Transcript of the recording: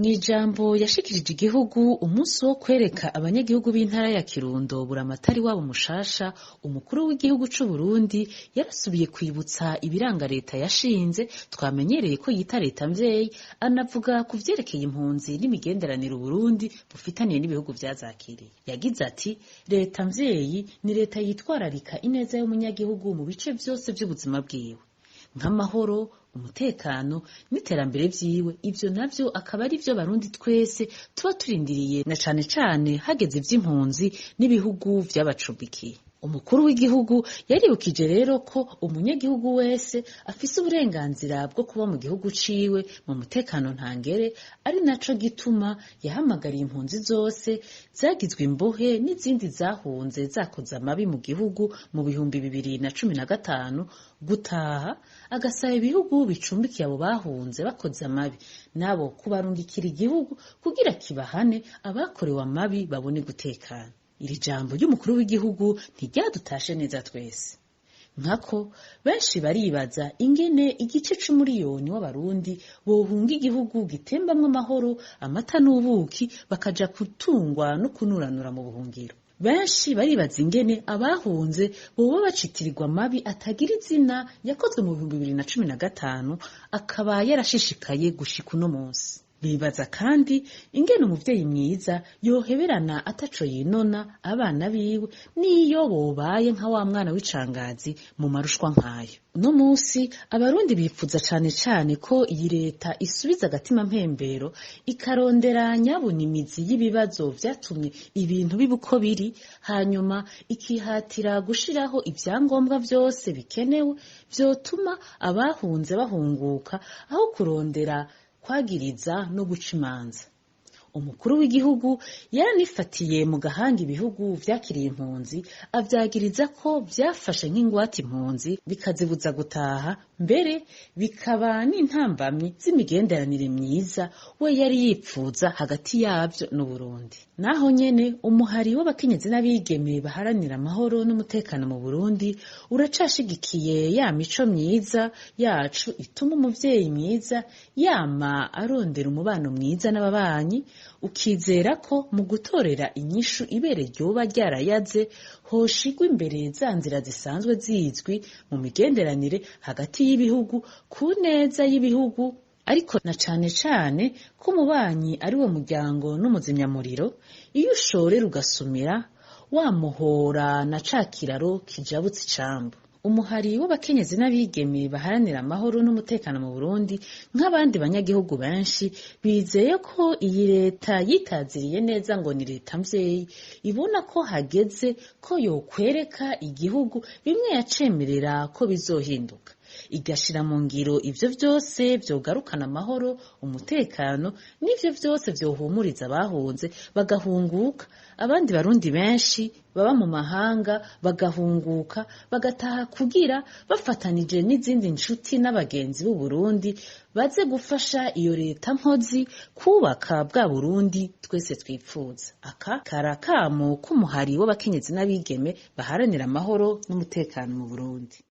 Mw'ijambo yashikirije igihugu umunsi wo kwereka abanyagihugu b'intara ya Kirundo buramatari wabo mushasha, umukuru w'igihugu c'Uburundi yarasubiye kwibutsa ibiranga leta yashinze twamenyereye ko yita leta mvyeyi, anavuga ku vyerekeye impunzi n'imigenderanire Uburundi bufitaniye n'ibihugu vyazakiriye. Yagize ati leta mvyeyi ni leta yitwararika ineza y'umunyagihugu mu bice vyose vy'ubuzima bwiwe, nk'amahoro, umutekano n'iterambere vyiwe. Ivyo navyo akaba ari vyo Barundi twese tuba turindiriye, na cane cane hageze ivy'impunzi n'ibihugu vy'abacumbikiye. Umukuru w'igihugu yaribukije rero ko umunyagihugu wese afise uburenganzira bwo kuba mu gihugu ciwe mu mutekano ntangere, ari naco gituma yahamagariye impunzi zose zagizwe imbohe n'izindi zahunze zakoze amabi mu gihugu mu 2015 gutaha, agasaba ibihugu bicumbikiye abo bahunze bakoze amabi nabo kubarungikira igihugu kugira kibahane abakorewe amabi babone gutekana. Iri jambo ry'umukuru w'igihugu ntiryadutashe neza twese. Nkako benshi baribaza ingene igice c'umuriyoni w'abarundi bohunga igihugu gitembamwo amahoro, amata n'ubuki, bakaja gutungwa no kunuranura mu buhungiro. Benshi baribaza ingene abahunze boba bacitirirwa amabi atagira izina yakozwe mu 2015 akaba yarashishikaye gushika uno munsi. Bibaza kandi ingene umuvyeyi mwiza yoheberana ataco yinona abana biwe niyo bobaye nka wa mwana w'icangazi mu marushwa nkayo. Uno munsi abarundi bipfuza cane cane ko iyi leta isubiza agatima mpembero, ikarondera nyabuna imizi y'ibibazo vyatumye ibintu biba uko biri, hanyuma ikihatira gushiraho ivyangombwa vyose bikenewe vyotuma abahunze bahunguka aho kurondera kwagiriza no guca imanza. Umukuru w'igihugu yaranifatiye mu gahanga ibihugu vyakiriye impunzi, avyagiriza ko vyafashe nk'ingwate impunzi bikazibuza gutaha, mbere bikaba n'intambamyi z'imigenderanire myiza we yari yipfuza hagati yavyo n'Uburundi. Naho nyene umuhari w'abakenyezi n'abigeme baharanira amahoro n'umutekano mu Burundi uracashigikiye ya mico myiza yacu ituma umuvyeyi mwiza yama arondera umubano mwiza n'ababanyi, ukizera ko mu gutorera inyishu ibere ryoba ryarayaze hoshigwa imbere za nzira zisanzwe zizwi mu migenderanire hagati y'ibihugu ku neza y'ibihugu, ariko na cane cane ko umubanyi ari wo muryango n'umuzimyamuriro. Iyo ushorera ugasumira wamuhora na ca kiraro kijabutse icambu. Umuhari w'abakenyezi n'abigeme baharanira amahoro n'umutekano mu Burundi nk'abandi banyagihugu benshi bizeye ko iyi leta yitaziriye neza ngo ni leta mvyeyi, ibona ko hageze ko yokwereka igihugu bimwe yacemerera ko bizohinduka, igashira mu ngiro ivyo vyose vyogarukana amahoro, umutekano, n'ivyo vyose vyohumuriza abahunze bagahunguka. Abandi Barundi benshi baba mu mahanga bagahunguka bagataha kugira bafatanije n'izindi nshuti n'abagenzi b'u Burundi baze gufasha iyo leta nkozi kubaka bwa Burundi twese twipfuza. Aka karakamo k'umuhari w'abakenyezi n'abigeme baharanira amahoro n'umutekano mu Burundi.